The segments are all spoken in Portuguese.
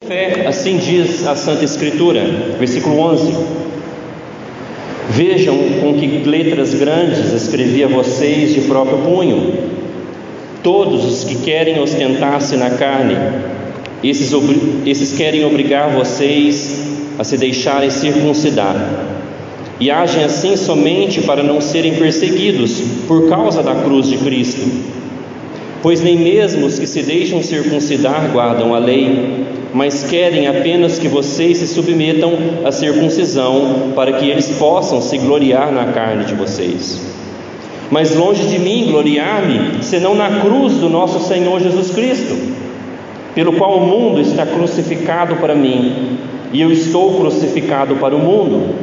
Fé, assim diz a Santa Escritura, versículo 11: Vejam com que letras grandes escrevi a vocês de próprio punho. Todos os que querem ostentar-se na carne, esses querem obrigar vocês a se deixarem circuncidar, e agem assim somente para não serem perseguidos por causa da cruz de Cristo. Pois nem mesmo os que se deixam circuncidar guardam a lei, mas querem apenas que vocês se submetam à circuncisão, para que eles possam se gloriar na carne de vocês. Mas longe de mim gloriar-me, senão na cruz do nosso Senhor Jesus Cristo, pelo qual o mundo está crucificado para mim, e eu estou crucificado para o mundo.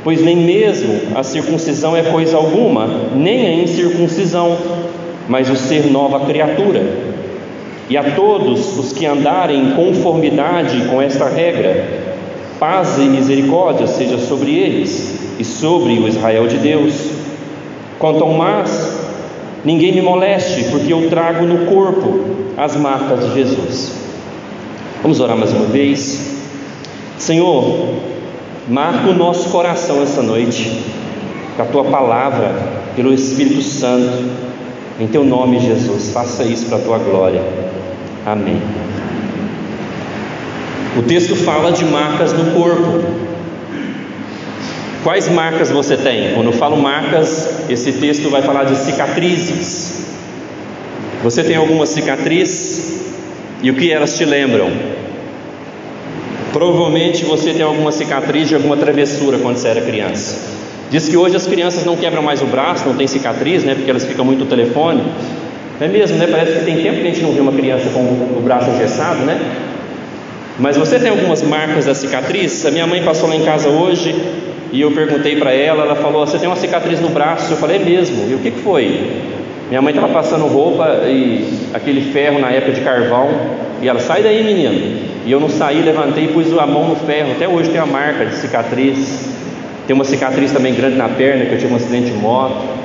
Pois nem mesmo a circuncisão é coisa alguma, nem a incircuncisão, mas o ser nova criatura. E a todos os que andarem em conformidade com esta regra, paz e misericórdia seja sobre eles e sobre o Israel de Deus. Quanto ao mais, ninguém me moleste, porque eu trago no corpo as marcas de Jesus. Vamos orar mais uma vez. Senhor, marca o nosso coração essa noite com a Tua palavra, pelo Espírito Santo. Em Teu nome, Jesus, faça isso para a Tua glória. Amém. O texto fala de marcas no corpo. Quais marcas você tem? Quando eu falo marcas, esse texto vai falar de cicatrizes. Você tem alguma cicatriz? E o que elas te lembram? Provavelmente você tem alguma cicatriz de alguma travessura quando você era criança. Diz que hoje as crianças não quebram mais o braço, não tem cicatriz, né? Porque elas ficam muito no telefone. É mesmo, né? Parece que tem tempo que a gente não vê uma criança com o braço engessado, né? Mas você tem algumas marcas da cicatriz? A minha mãe passou lá em casa hoje e eu perguntei para ela, ela falou: você tem uma cicatriz no braço? Eu falei: é mesmo. E o que foi? Minha mãe estava passando roupa e aquele ferro na época de carvão, e ela: sai daí, menino. E eu não saí, levantei e pus a mão no ferro. Até hoje tem a marca de cicatriz. Tem uma cicatriz também grande na perna, que eu tive um acidente de moto.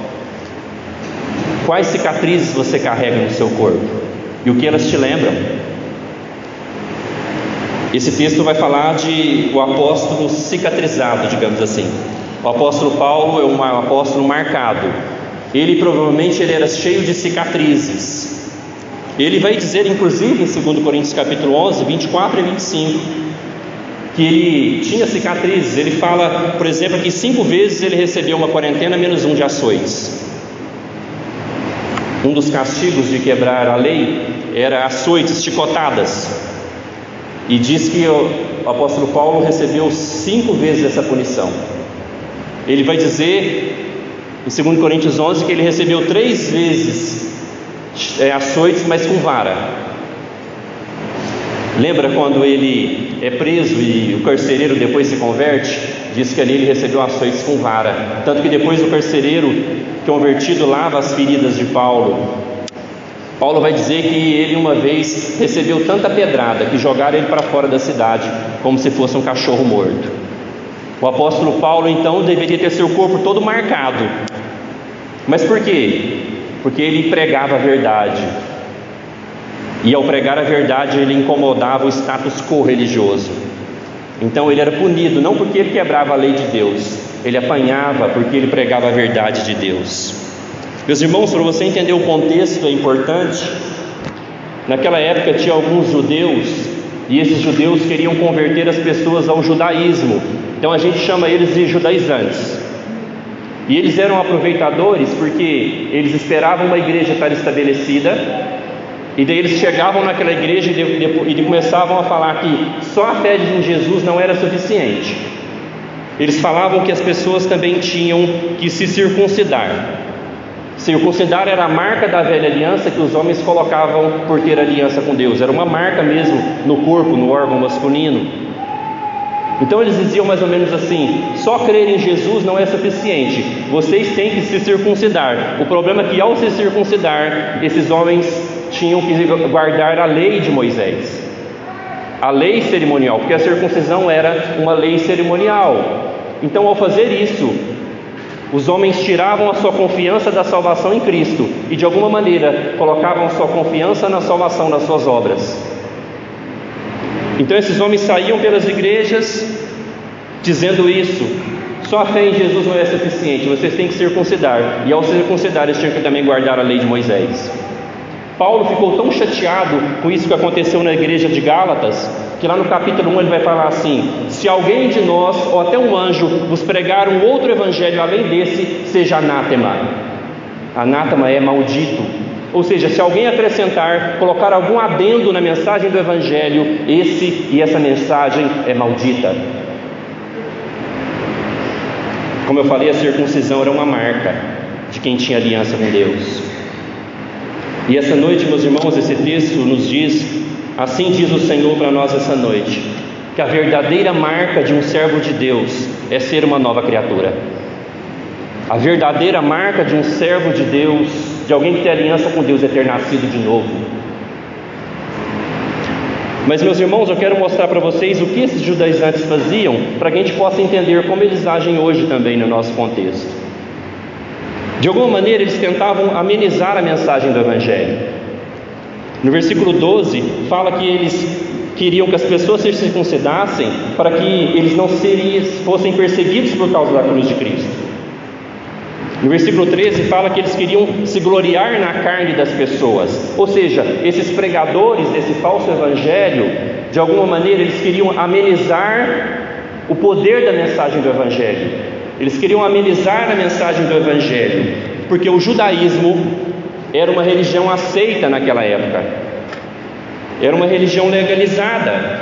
Quais cicatrizes você carrega no seu corpo? E o que elas te lembram? Esse texto vai falar de o apóstolo cicatrizado, digamos assim. O apóstolo Paulo é um apóstolo marcado. Ele provavelmente era cheio de cicatrizes. Ele vai dizer, inclusive, em 2 Coríntios capítulo 11, 24 e 25, que ele tinha cicatrizes. Ele fala, por exemplo, que 5 vezes ele recebeu uma quarentena menos 1 de açoites. Um dos castigos de quebrar a lei era açoites, chicotadas. E diz que o apóstolo Paulo recebeu 5 vezes essa punição. Ele vai dizer em 2 Coríntios 11 que ele recebeu 3 vezes açoites, mas com vara. Lembra quando ele é preso e o carcereiro depois se converte? Diz que ali ele recebeu açoites com vara. Tanto que depois o carcereiro convertido lava as feridas de Paulo. Paulo vai dizer que ele uma vez recebeu tanta pedrada que jogaram ele para fora da cidade, como se fosse um cachorro morto. O apóstolo Paulo então deveria ter seu corpo todo marcado. Mas por quê? Porque ele pregava a verdade. E ao pregar a verdade ele incomodava o status quo religioso. Então ele era punido, não porque ele quebrava a lei de Deus, ele apanhava porque ele pregava a verdade de Deus. Meus irmãos, para você entender o contexto é importante. Naquela época tinha alguns judeus, e esses judeus queriam converter as pessoas ao judaísmo. Então a gente chama eles de judaizantes. E eles eram aproveitadores porque eles esperavam uma igreja estar estabelecida, e daí eles chegavam naquela igreja e começavam a falar que só a fé em Jesus não era suficiente. Eles falavam que as pessoas também tinham que se circuncidar. Circuncidar era a marca da velha aliança que os homens colocavam por ter aliança com Deus. Era uma marca mesmo no corpo, no órgão masculino. Então eles diziam mais ou menos assim: só crer em Jesus não é suficiente, vocês têm que se circuncidar. O problema é que ao se circuncidar, esses homens tinham que guardar a lei de Moisés, a lei cerimonial, porque a circuncisão era uma lei cerimonial. Então ao fazer isso, os homens tiravam a sua confiança da salvação em Cristo e de alguma maneira colocavam a sua confiança na salvação das suas obras. Então esses homens saíam pelas igrejas dizendo isso: só a fé em Jesus não é suficiente, vocês têm que circuncidar. E ao circuncidar eles tinham que também guardar a lei de Moisés. Paulo ficou tão chateado com isso que aconteceu na igreja de Gálatas, que lá no capítulo 1 ele vai falar assim: se alguém de nós, ou até um anjo, vos pregar um outro evangelho além desse, seja anátema. Anátema é maldito. Ou seja, se alguém acrescentar, colocar algum adendo na mensagem do evangelho, essa mensagem é maldita. Como eu falei, a circuncisão era uma marca de quem tinha aliança com Deus. E essa noite, meus irmãos, esse texto nos diz: assim diz o Senhor para nós essa noite, que a verdadeira marca de um servo de Deus é ser uma nova criatura. A verdadeira marca de um servo de Deus, de alguém que tem aliança com Deus, é ter nascido de novo. Mas, meus irmãos, eu quero mostrar para vocês o que esses judaizantes faziam, para que a gente possa entender como eles agem hoje também no nosso contexto. De alguma maneira eles tentavam amenizar a mensagem do Evangelho. No versículo 12 fala que eles queriam que as pessoas se circuncidassem para que eles não fossem perseguidos por causa da cruz de Cristo. No versículo 13 fala que eles queriam se gloriar na carne das pessoas. Ou seja, esses pregadores desse falso evangelho, de alguma maneira eles queriam amenizar o poder da mensagem do evangelho. Eles queriam amenizar a mensagem do evangelho, porque o judaísmo era uma religião aceita naquela época, era uma religião legalizada.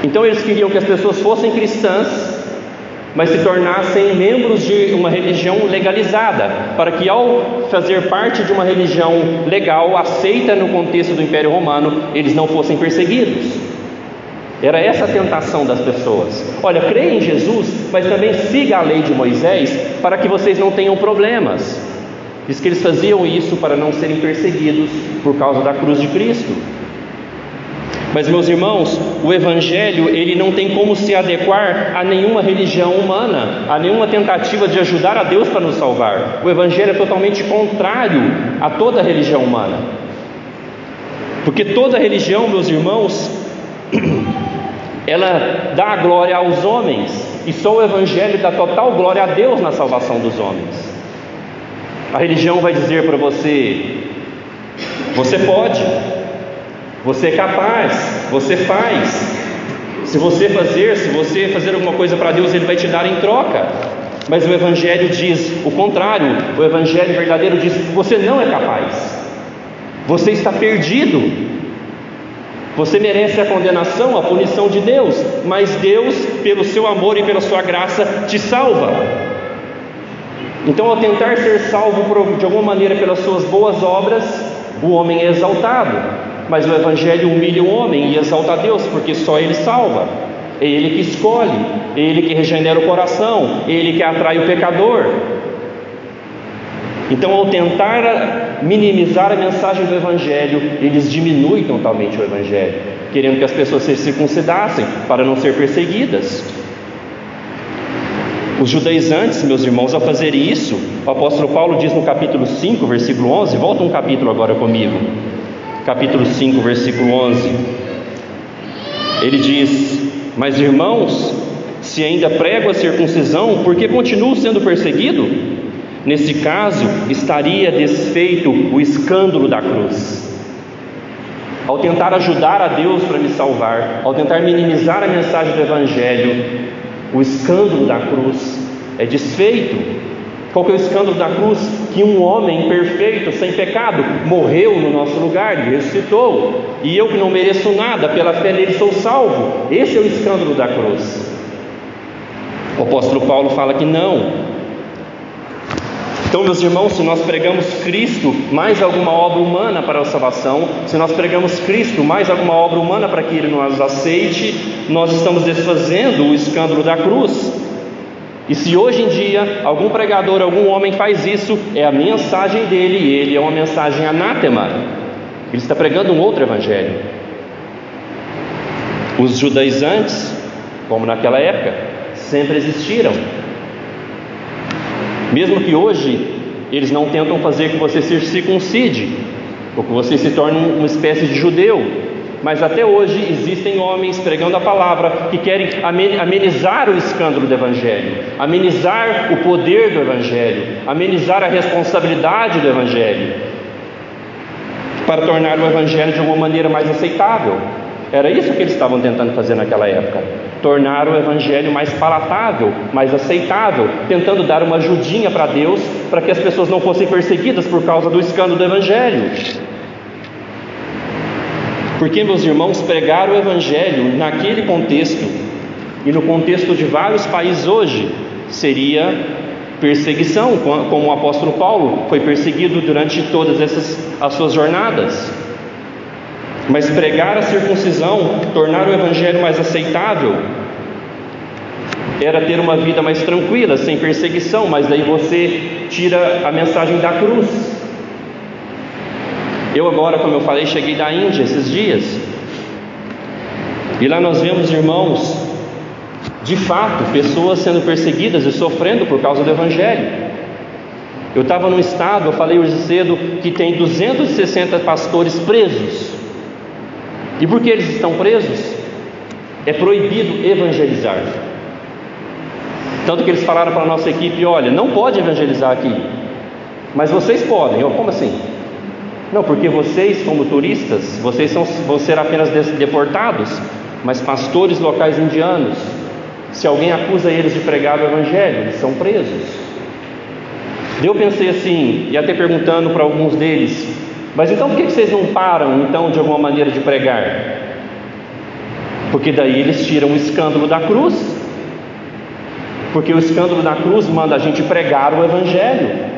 Então eles queriam que as pessoas fossem cristãs, mas se tornassem membros de uma religião legalizada, para que ao fazer parte de uma religião legal, aceita no contexto do Império Romano, eles não fossem perseguidos. Era essa a tentação das pessoas: olha, creia em Jesus, mas também siga a lei de Moisés, para que vocês não tenham problemas. Diz que eles faziam isso para não serem perseguidos por causa da cruz de Cristo. Mas, meus irmãos, o Evangelho ele não tem como se adequar a nenhuma religião humana, a nenhuma tentativa de ajudar a Deus para nos salvar. O Evangelho é totalmente contrário a toda religião humana, porque toda religião, meus irmãos, ela dá a glória aos homens, e só o Evangelho dá total glória a Deus na salvação dos homens. A religião vai dizer para você: você pode, você é capaz, você faz. Se você fazer alguma coisa para Deus, Ele vai te dar em troca. Mas o Evangelho diz o contrário. O Evangelho verdadeiro diz: você não é capaz, você está perdido, você merece a condenação, a punição de Deus, mas Deus, pelo seu amor e pela sua graça, te salva. Então, ao tentar ser salvo de alguma maneira pelas suas boas obras, o homem é exaltado. Mas o Evangelho humilha o homem e exalta a Deus, porque só Ele salva. É Ele que escolhe, é Ele que regenera o coração, é Ele que atrai o pecador. Então, ao tentar minimizar a mensagem do Evangelho, eles diminuem totalmente o Evangelho, querendo que as pessoas se circuncidassem para não ser perseguidas. Os judaizantes, meus irmãos, ao fazer isso, o apóstolo Paulo diz no capítulo 5, versículo 11, volta um capítulo agora comigo, capítulo 5, versículo 11, ele diz: mas irmãos, se ainda prego a circuncisão, por que continuo sendo perseguido? Nesse caso, estaria desfeito o escândalo da cruz. Ao tentar ajudar a Deus para me salvar, ao tentar minimizar a mensagem do Evangelho, o escândalo da cruz é desfeito. Qual que é o escândalo da cruz? Que um homem perfeito, sem pecado, morreu no nosso lugar e ressuscitou, e eu que não mereço nada, pela fé nele sou salvo. Esse é o escândalo da cruz. O apóstolo Paulo fala que não. Então, meus irmãos, se nós pregamos Cristo mais alguma obra humana para a salvação, se nós pregamos Cristo mais alguma obra humana para que Ele nos aceite, nós estamos desfazendo o escândalo da cruz. E se hoje em dia algum pregador, algum homem faz isso, é a mensagem dele, e ele é uma mensagem anátema. Ele está pregando um outro evangelho. Os judaizantes, como naquela época, sempre existiram. Mesmo que hoje eles não tentam fazer que você se circuncide, ou que você se torne uma espécie de judeu, Mas até hoje existem homens pregando a palavra que querem amenizar o escândalo do Evangelho, amenizar o poder do Evangelho, amenizar a responsabilidade do Evangelho, para tornar o Evangelho de alguma maneira mais aceitável. Era isso que eles estavam tentando fazer naquela época, tornar o Evangelho mais palatável, mais aceitável, tentando dar uma ajudinha para Deus, para que as pessoas não fossem perseguidas por causa do escândalo do Evangelho. Porque, meus irmãos, pregar o Evangelho naquele contexto e no contexto de vários países hoje seria perseguição, como o apóstolo Paulo foi perseguido durante todas as suas jornadas. Mas pregar a circuncisão, tornar o Evangelho mais aceitável, era ter uma vida mais tranquila, sem perseguição. Mas daí você tira a mensagem da cruz. Eu agora, como eu falei, cheguei da Índia esses dias, e lá nós vemos, irmãos, de fato, pessoas sendo perseguidas e sofrendo por causa do Evangelho. Eu estava num estado, eu falei hoje cedo, que tem 260 pastores presos. E por que eles estão presos? É proibido evangelizar. Tanto que eles falaram para a nossa equipe: olha, não pode evangelizar aqui, mas vocês podem. Eu, como assim? Não, porque vocês, como turistas, vocês vão ser apenas deportados, mas pastores locais indianos, se alguém acusa eles de pregar o Evangelho, eles são presos. Eu pensei assim, e até perguntando para alguns deles: mas então por que vocês não param, então, de alguma maneira de pregar? Porque daí eles tiram o escândalo da cruz, porque o escândalo da cruz manda a gente pregar o Evangelho.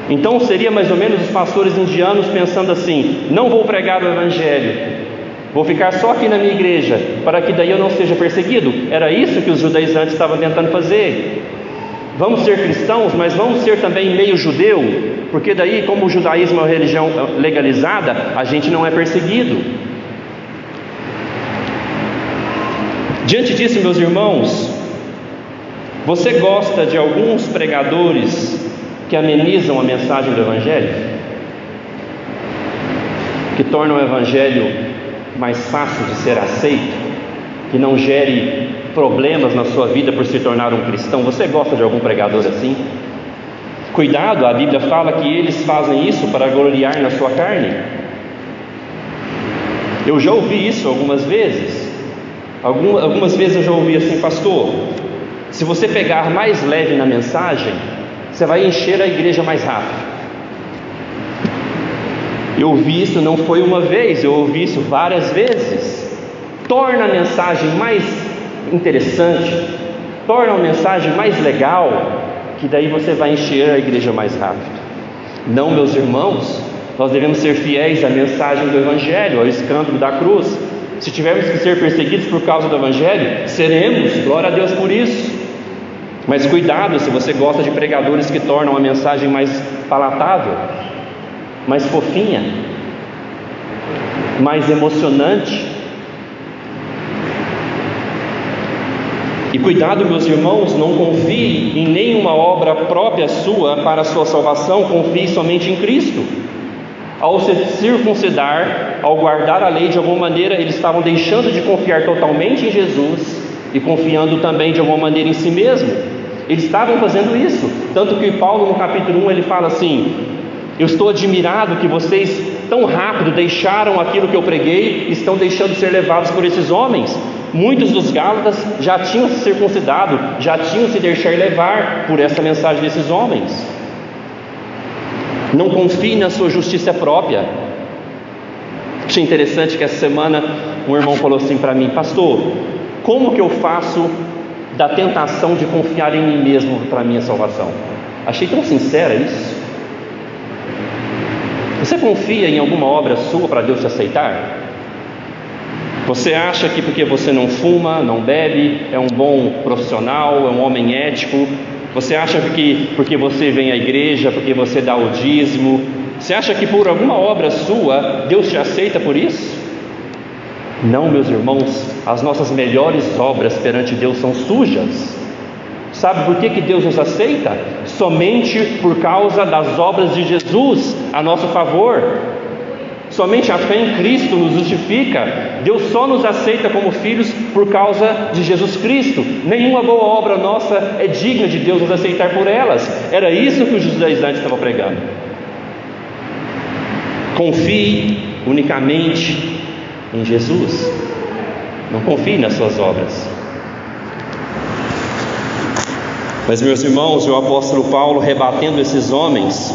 Então seria mais ou menos os pastores indianos pensando assim: não vou pregar o Evangelho, vou ficar só aqui na minha igreja, para que daí eu não seja perseguido. Era isso que os judaizantes estavam tentando fazer. Vamos ser cristãos, mas vamos ser também meio judeu, porque daí, como o judaísmo é uma religião legalizada, a gente não é perseguido. Diante disso, meus irmãos, você gosta de alguns pregadores que amenizam a mensagem do Evangelho, que tornam o Evangelho mais fácil de ser aceito, que não gere problemas na sua vida por se tornar um cristão? Você gosta de algum pregador assim? Cuidado, a Bíblia fala que eles fazem isso para gloriar na sua carne. Eu já ouvi isso algumas vezes. Algumas vezes eu já ouvi assim: pastor, se você pegar mais leve na mensagem, você vai encher a igreja mais rápido. Eu ouvi isso não foi uma vez, eu ouvi isso várias vezes. Torna a mensagem mais interessante, torna a mensagem mais legal, que daí você vai encher a igreja mais rápido. Não, meus irmãos, nós devemos ser fiéis à mensagem do Evangelho, ao escândalo da cruz. Se tivermos que ser perseguidos por causa do Evangelho, seremos, glória a Deus por isso. Mas cuidado se você gosta de pregadores que tornam a mensagem mais palatável, mais fofinha, mais emocionante. E cuidado, meus irmãos, não confie em nenhuma obra própria sua para a sua salvação, confie somente em Cristo. Ao se circuncidar, ao guardar a lei, de alguma maneira eles estavam deixando de confiar totalmente em Jesus e confiando também de alguma maneira em si mesmo. Eles estavam fazendo isso, tanto que Paulo no capítulo 1 ele fala assim: eu estou admirado que vocês tão rápido deixaram aquilo que eu preguei e estão deixando de ser levados por esses homens. Muitos dos Gálatas já tinham se circuncidado, já tinham se deixar levar por essa mensagem desses homens. Não confie na sua justiça própria. Achei interessante que essa semana um irmão falou assim para mim: pastor, como que eu faço da tentação de confiar em mim mesmo para a minha salvação? Achei tão sincera isso. Você confia em alguma obra sua para Deus te aceitar? Você acha que porque você não fuma, não bebe, é um bom profissional, é um homem ético? Você acha que porque você vem à igreja, porque você dá o dízimo, você acha que por alguma obra sua Deus te aceita por isso? Não, meus irmãos, as nossas melhores obras perante Deus são sujas. Sabe por que Deus nos aceita? Somente por causa das obras de Jesus a nosso favor. Somente a fé em Cristo nos justifica. Deus só nos aceita como filhos por causa de Jesus Cristo. Nenhuma boa obra nossa é digna de Deus nos aceitar por elas. Era isso que os judaizantes estavam pregando. Confie unicamente em Jesus. Não confie nas suas obras. Mas, meus irmãos, o apóstolo Paulo, rebatendo esses homens,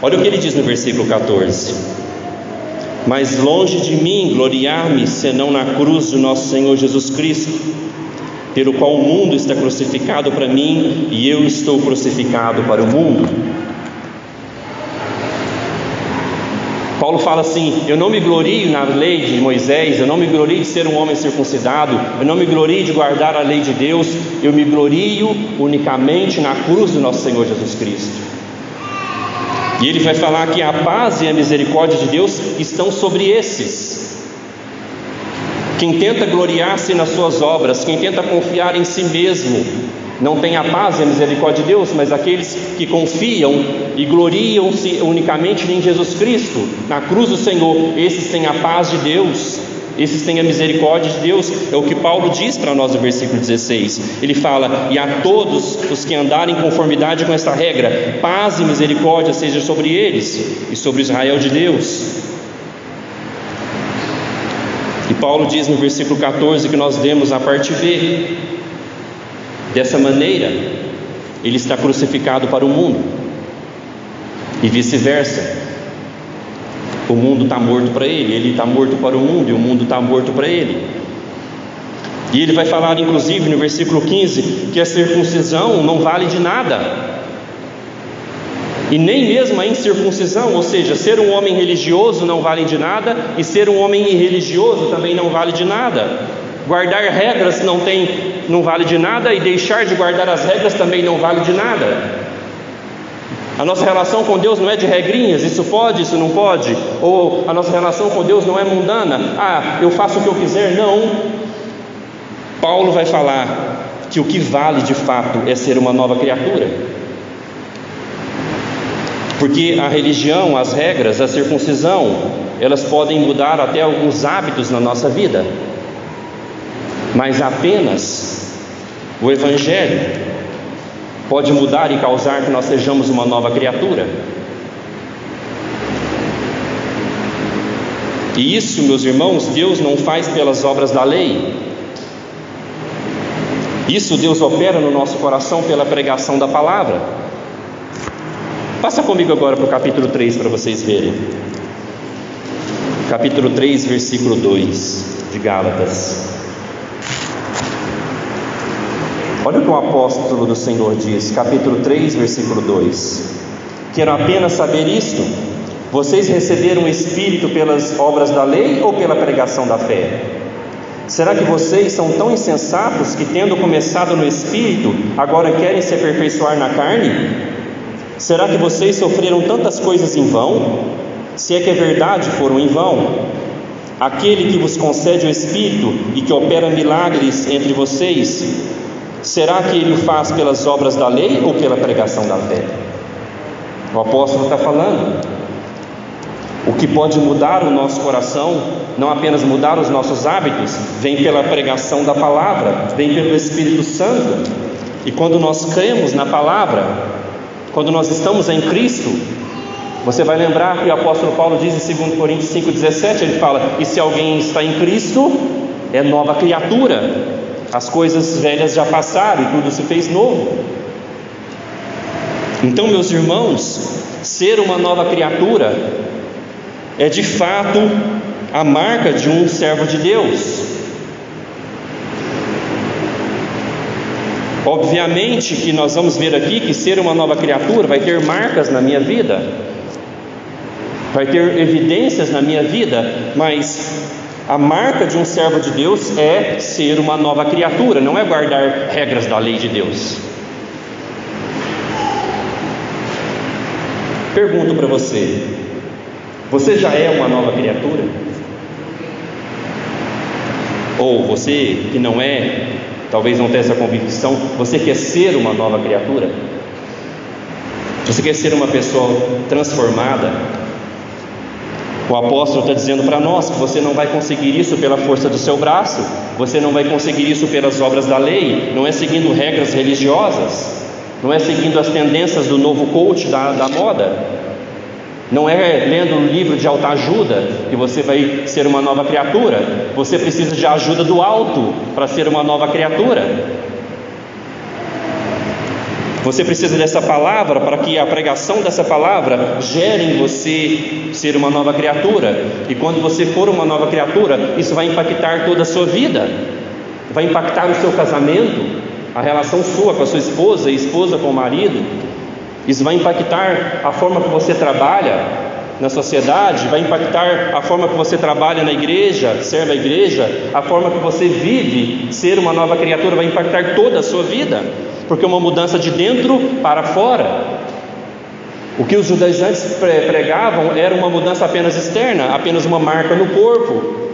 olha o que ele diz no versículo 14: mas longe de mim gloriar-me, senão na cruz de nosso Senhor Jesus Cristo, pelo qual o mundo está crucificado para mim, e eu estou crucificado para o mundo. Paulo fala assim: eu não me glorio na lei de Moisés, eu não me glorio de ser um homem circuncidado, eu não me glorio de guardar a lei de Deus, eu me glorio unicamente na cruz do nosso Senhor Jesus Cristo. E ele vai falar que a paz e a misericórdia de Deus estão sobre esses. Quem tenta gloriar-se nas suas obras, quem tenta confiar em si mesmo, não tem a paz e a misericórdia de Deus. Mas aqueles que confiam e gloriam-se unicamente em Jesus Cristo, na cruz do Senhor, esses têm a paz de Deus, esses têm a misericórdia de Deus. É o que Paulo diz para nós no versículo 16. Ele fala: e a todos os que andarem em conformidade com esta regra, paz e misericórdia seja sobre eles e sobre Israel de Deus. E Paulo diz no versículo 14 que nós vemos a parte B: dessa maneira ele está crucificado para o mundo, e vice-versa. O mundo está morto para ele está morto para o mundo, e o mundo está morto para ele. E ele vai falar inclusive no versículo 15 que a circuncisão não vale de nada, e nem mesmo a incircuncisão, ou seja, ser um homem religioso não vale de nada, e ser um homem irreligioso também não vale de nada. Guardar regras não vale de nada, e deixar de guardar as regras também não vale de nada. A nossa relação com Deus não é de regrinhas, isso pode, isso não pode. Ou a nossa relação com Deus não é mundana, eu faço o que eu quiser. Não. Paulo vai falar que o que vale de fato é ser uma nova criatura. Porque a religião, as regras, a circuncisão, elas podem mudar até alguns hábitos na nossa vida, mas apenas o Evangelho pode mudar e causar que nós sejamos uma nova criatura. E isso, meus irmãos, Deus não faz pelas obras da lei. Isso Deus opera no nosso coração pela pregação da palavra. Passa comigo agora para o capítulo 3 para vocês verem. Capítulo 3, versículo 2 de Gálatas. Olha o que o apóstolo do Senhor diz, capítulo 3, versículo 2: quero apenas saber isto: vocês receberam o Espírito pelas obras da lei ou pela pregação da fé? Será que vocês são tão insensatos que, tendo começado no Espírito, agora querem se aperfeiçoar na carne? Será que vocês sofreram tantas coisas em vão? Se é que é verdade, foram em vão. Aquele que vos concede o Espírito e que opera milagres entre vocês, será que ele o faz pelas obras da lei ou pela pregação da fé? O apóstolo está falando: o que pode mudar o nosso coração, não apenas mudar os nossos hábitos, vem pela pregação da palavra, vem pelo Espírito Santo. E quando nós cremos na palavra, quando nós estamos em Cristo, você vai lembrar que o apóstolo Paulo diz em 2 Coríntios 5,17, ele fala: e se alguém está em Cristo, é nova criatura. As coisas velhas já passaram e tudo se fez novo. Então, meus irmãos, ser uma nova criatura é de fato a marca de um servo de Deus. Obviamente que nós vamos ver aqui que ser uma nova criatura vai ter marcas na minha vida, vai ter evidências na minha vida, mas a marca de um servo de Deus é ser uma nova criatura, não é guardar regras da lei de Deus. Pergunto para você: você já é uma nova criatura? Ou você que não é, talvez não tenha essa convicção, você quer ser uma nova criatura? Você quer ser uma pessoa transformada? O apóstolo está dizendo para nós que você não vai conseguir isso pela força do seu braço, você não vai conseguir isso pelas obras da lei, não é seguindo regras religiosas, não é seguindo as tendências do novo coach da moda, não é lendo um livro de autoajuda que você vai ser uma nova criatura. Você precisa de ajuda do alto para ser uma nova criatura. Você precisa dessa palavra para que a pregação dessa palavra gere em você ser uma nova criatura. E quando você for uma nova criatura, isso vai impactar toda a sua vida, vai impactar o seu casamento, a relação sua com a sua esposa e esposa com o marido. Isso vai impactar a forma que você trabalha na sociedade, vai impactar a forma que você trabalha na igreja, serve a igreja, a forma que você vive, ser uma nova criatura vai impactar toda a sua vida, porque é uma mudança de dentro para fora. O que os judaizantes pregavam era uma mudança apenas externa, apenas uma marca no corpo.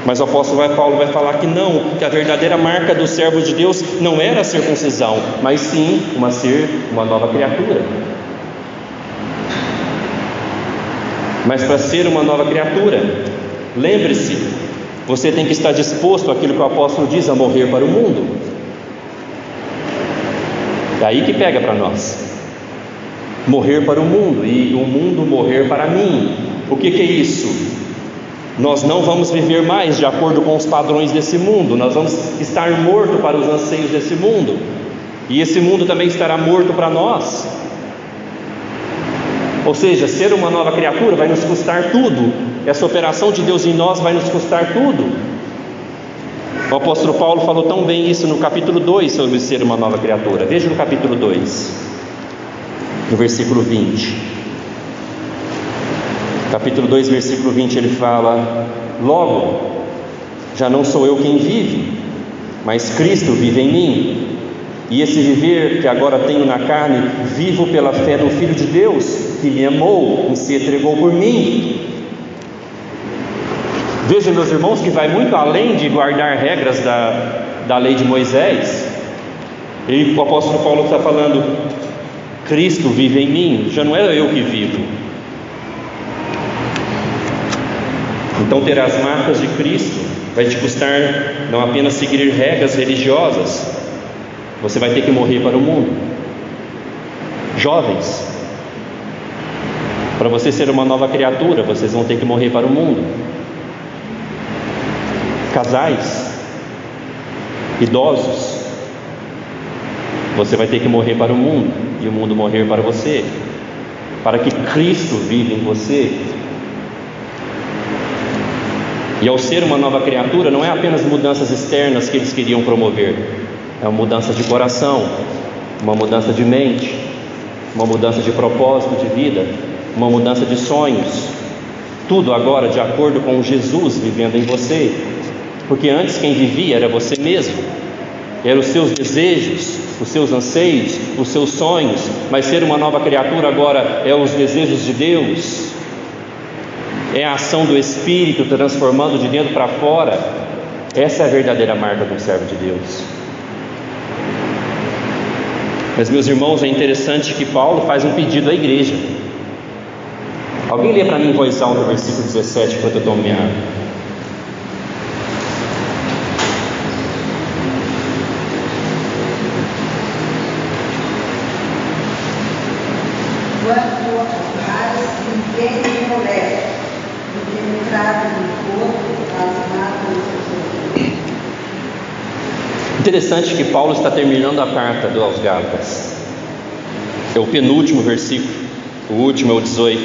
Mas o apóstolo Paulo vai falar que não, que a verdadeira marca do servo de Deus não era a circuncisão, mas sim ser uma nova criatura. Mas para ser uma nova criatura, lembre-se, você tem que estar disposto àquilo que o apóstolo diz, a morrer para o mundo. É aí que pega para nós. Morrer para o mundo, e o mundo morrer para mim. O que é isso? Nós não vamos viver mais de acordo com os padrões desse mundo, nós vamos estar mortos para os anseios desse mundo, e esse mundo também estará morto para nós. Ou seja, ser uma nova criatura vai nos custar tudo, essa operação de Deus em nós vai nos custar tudo. O apóstolo Paulo falou tão bem isso no capítulo 2 sobre ser uma nova criatura. Veja no capítulo 2, no versículo 20. Capítulo 2, versículo 20, ele fala: logo, já não sou eu quem vive, mas Cristo vive em mim, e esse viver que agora tenho na carne, vivo pela fé no Filho de Deus, que me amou e se entregou por mim. Vejam, meus irmãos, que vai muito além de guardar regras da lei de Moisés. O apóstolo Paulo está falando: Cristo vive em mim, já não é eu que vivo. Então ter as marcas de Cristo vai te custar não apenas seguir regras religiosas, você vai ter que morrer para o mundo. Jovens, para você ser uma nova criatura, vocês vão ter que morrer para o mundo. Casais, idosos, você vai ter que morrer para o mundo, e o mundo morrer para você, para que Cristo viva em você. E ao ser uma nova criatura, não é apenas mudanças externas que eles queriam promover, é uma mudança de coração, uma mudança de mente, uma mudança de propósito de vida, uma mudança de sonhos, tudo agora de acordo com Jesus vivendo em você. Porque antes quem vivia era você mesmo, eram os seus desejos, os seus anseios, os seus sonhos, mas ser uma nova criatura agora é os desejos de Deus, é a ação do Espírito transformando de dentro para fora. Essa é a verdadeira marca do servo de Deus. Mas, meus irmãos, é interessante que Paulo faz um pedido à igreja. Alguém lê para mim em voz alta o versículo 17 enquanto eu tomo minha água. Interessante que Paulo está terminando a carta aos Gálatas. É o penúltimo versículo, o último é o 18.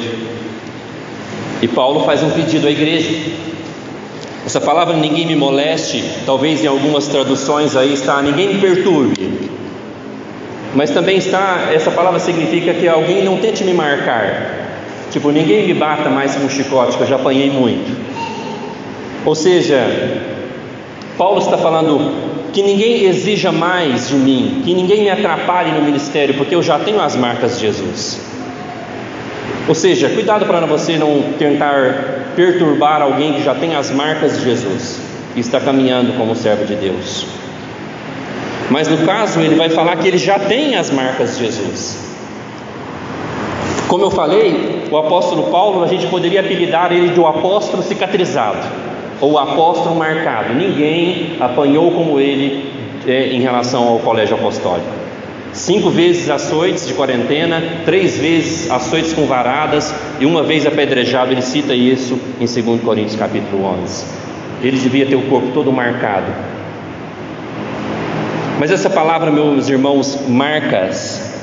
E Paulo faz um pedido à igreja. Essa palavra "ninguém me moleste", talvez em algumas traduções aí está "ninguém me perturbe", mas também está, essa palavra significa que alguém não tente me marcar, tipo, ninguém me bata mais com um chicote, que eu já apanhei muito. Ou seja, Paulo está falando que ninguém exija mais de mim, que ninguém me atrapalhe no ministério, porque eu já tenho as marcas de Jesus. Ou seja, cuidado para você não tentar perturbar alguém que já tem as marcas de Jesus e está caminhando como servo de Deus. Mas no caso ele vai falar que ele já tem as marcas de Jesus. Como eu falei, o apóstolo Paulo, a gente poderia apelidar ele de o apóstolo cicatrizado, ou o apóstolo marcado. Ninguém apanhou como ele em relação ao colégio apostólico. 5 vezes açoites de quarentena, 3 vezes açoites com varadas e 1 vez apedrejado. Ele cita isso em 2 Coríntios capítulo 11. Ele devia ter o corpo todo marcado. Mas essa palavra, meus irmãos, marcas,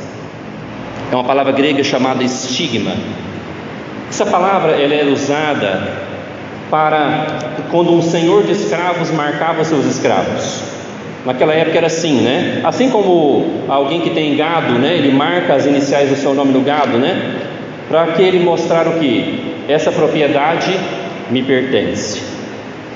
é uma palavra grega chamada estigma. Essa palavra ela era usada para quando um senhor de escravos marcava seus escravos. Naquela época era assim, né? Assim como alguém que tem gado, né? Ele marca as iniciais do seu nome no gado, né? Para que ele mostrar o que? Essa propriedade me pertence.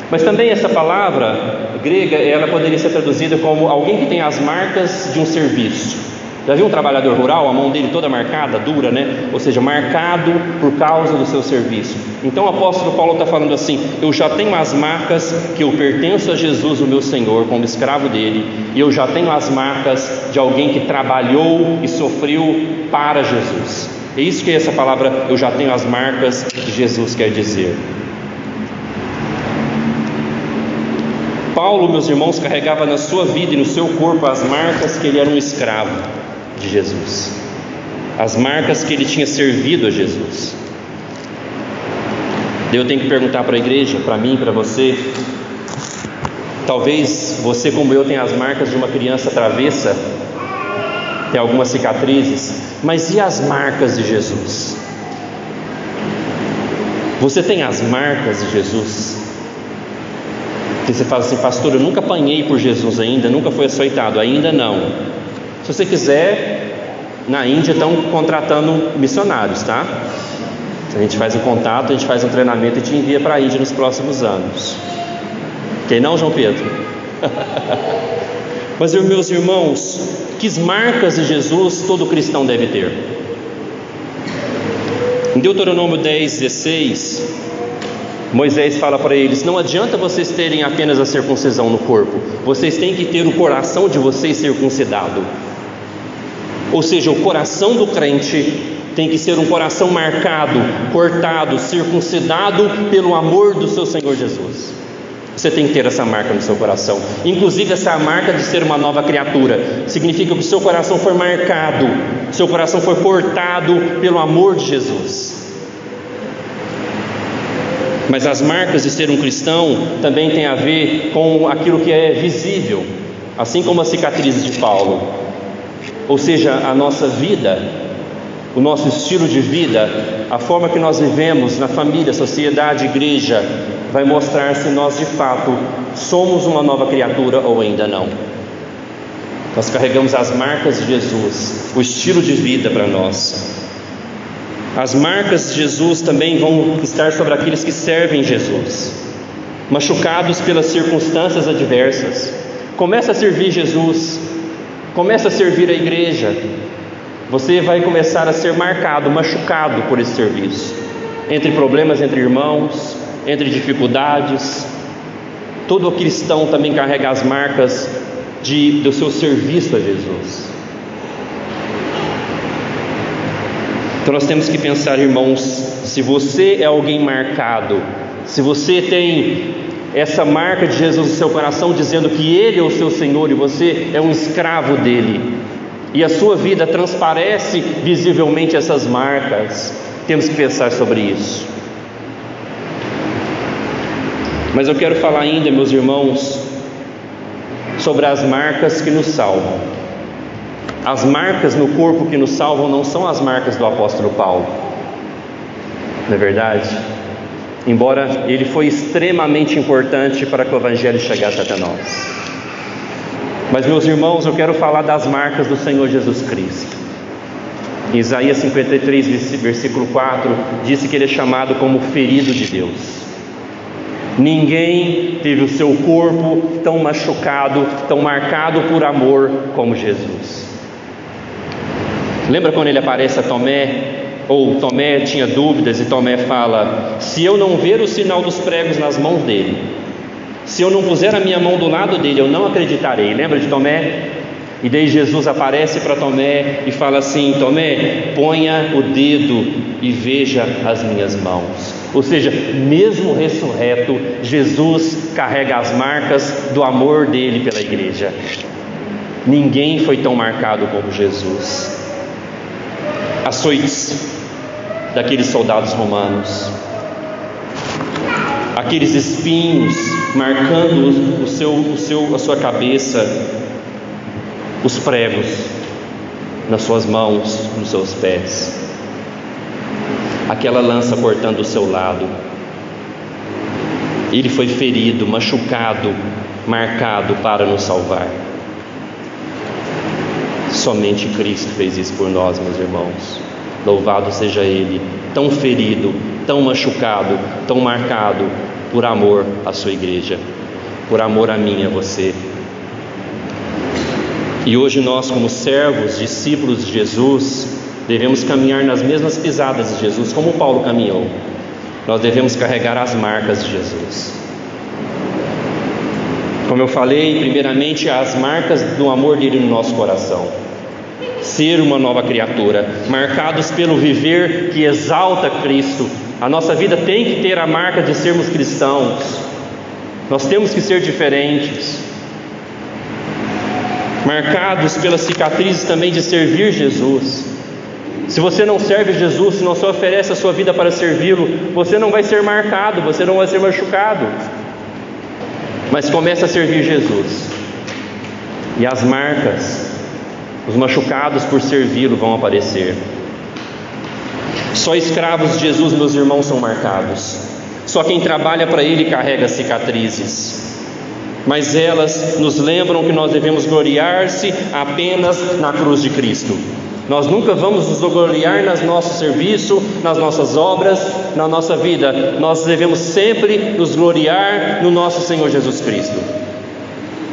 Mas também essa palavra grega, ela poderia ser traduzida como alguém que tem as marcas de um serviço. Já viu um trabalhador rural, a mão dele toda marcada, dura, né? Ou seja, marcado por causa do seu serviço. Então o apóstolo Paulo está falando assim: eu já tenho as marcas que eu pertenço a Jesus, o meu Senhor, como escravo dele, e eu já tenho as marcas de alguém que trabalhou e sofreu para Jesus. É isso que essa palavra, eu já tenho as marcas de Jesus, quer dizer. Paulo, meus irmãos, carregava na sua vida e no seu corpo as marcas que ele era um escravo de Jesus, as marcas que ele tinha servido a Jesus. Eu tenho que perguntar para a igreja, para mim, para você. Talvez você, como eu, tenha as marcas de uma criança travessa, tem algumas cicatrizes, mas e as marcas de Jesus? Você tem as marcas de Jesus? Que você fala assim: pastor, eu nunca apanhei por Jesus ainda, nunca fui açoitado, ainda não. Se você quiser, na Índia estão contratando missionários, tá? A gente faz um contato, a gente faz um treinamento e te envia para a Índia nos próximos anos. Quem não, João Pedro? Mas, meus irmãos, que marcas de Jesus todo cristão deve ter? Em Deuteronômio 10:16, Moisés fala para eles: não adianta vocês terem apenas a circuncisão no corpo, vocês têm que ter o coração de vocês circuncidado. Ou seja, o coração do crente tem que ser um coração marcado, cortado, circuncidado pelo amor do seu Senhor Jesus. Você tem que ter essa marca no seu coração, inclusive essa marca de ser uma nova criatura. Significa que o seu coração foi marcado, seu coração foi cortado pelo amor de Jesus. Mas as marcas de ser um cristão também tem a ver com aquilo que é visível, assim como as cicatrizes de Paulo. Ou seja, a nossa vida, o nosso estilo de vida, a forma que nós vivemos na família, sociedade, igreja, vai mostrar se nós de fato somos uma nova criatura ou ainda não. Nós carregamos as marcas de Jesus, o estilo de vida para nós. As marcas de Jesus também vão estar sobre aqueles que servem Jesus, machucados pelas circunstâncias adversas. Começa a servir Jesus, começa a servir a igreja, você vai começar a ser marcado, machucado por esse serviço, entre problemas entre irmãos, entre dificuldades. Todo cristão também carrega as marcas do seu serviço a Jesus. Então nós temos que pensar, irmãos, se você é alguém marcado, se você tem essa marca de Jesus no seu coração, dizendo que Ele é o seu Senhor e você é um escravo dEle, e a sua vida transparece visivelmente essas marcas, temos que pensar sobre isso. Mas eu quero falar ainda, meus irmãos, sobre as marcas que nos salvam. As marcas no corpo que nos salvam não são as marcas do apóstolo Paulo, não é verdade? Embora ele foi extremamente importante para que o evangelho chegasse até nós. Mas, meus irmãos, eu quero falar das marcas do Senhor Jesus Cristo. Em Isaías 53, versículo 4, disse que ele é chamado como ferido de Deus. Ninguém teve o seu corpo tão machucado, tão marcado por amor como Jesus. Lembra quando ele aparece a Tomé? Ou Tomé tinha dúvidas e Tomé fala: se eu não ver o sinal dos pregos nas mãos dele, se eu não puser a minha mão do lado dele, eu não acreditarei. Lembra de Tomé? E daí Jesus aparece para Tomé e fala assim: Tomé, ponha o dedo e veja as minhas mãos. Ou seja, mesmo ressurreto, Jesus carrega as marcas do amor dele pela igreja. Ninguém foi tão marcado como Jesus. Açoites daqueles soldados romanos, aqueles espinhos marcando a sua cabeça, os pregos nas suas mãos, nos seus pés, aquela lança cortando o seu lado. Ele foi ferido, machucado, marcado para nos salvar. Somente Cristo fez isso por nós, meus irmãos. Louvado seja Ele, tão ferido, tão machucado, tão marcado, por amor à sua igreja, por amor a mim e a você. E hoje nós, como servos, discípulos de Jesus, devemos caminhar nas mesmas pisadas de Jesus, como Paulo caminhou. Nós devemos carregar as marcas de Jesus. Como eu falei, primeiramente, as marcas do amor dele no nosso coração. Ser uma nova criatura, marcados pelo viver que exalta Cristo. A nossa vida tem que ter a marca de sermos cristãos. Nós temos que ser diferentes. Marcados pelas cicatrizes também de servir Jesus. Se você não serve Jesus, se não se oferece a sua vida para servi-lo, você não vai ser marcado, você não vai ser machucado. Mas começa a servir Jesus, e as marcas, os machucados por servi-lo vão aparecer. Só escravos de Jesus, meus irmãos, são marcados. Só quem trabalha para Ele carrega cicatrizes. Mas elas nos lembram que nós devemos gloriar-se apenas na cruz de Cristo. Nós nunca vamos nos gloriar no nosso serviço, nas nossas obras, na nossa vida. Nós devemos sempre nos gloriar no nosso Senhor Jesus Cristo.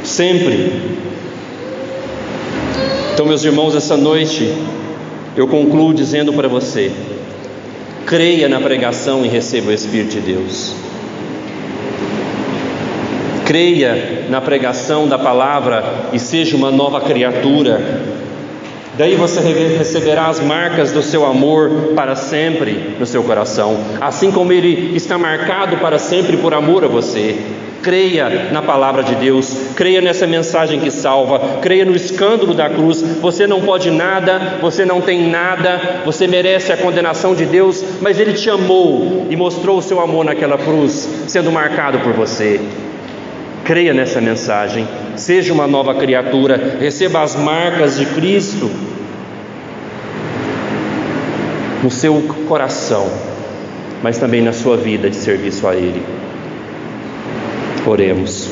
Sempre. Então, meus irmãos, essa noite eu concluo dizendo para você: creia na pregação e receba o Espírito de Deus. Creia na pregação da palavra e seja uma nova criatura. Daí você receberá as marcas do seu amor para sempre no seu coração, assim como Ele está marcado para sempre por amor a você. Creia na palavra de Deus, creia nessa mensagem que salva, creia no escândalo da cruz. Você não pode nada, você não tem nada, você merece a condenação de Deus, mas Ele te amou e mostrou o seu amor naquela cruz, sendo marcado por você. Creia nessa mensagem, seja uma nova criatura, receba as marcas de Cristo no seu coração, mas também na sua vida de serviço a Ele. Oremos.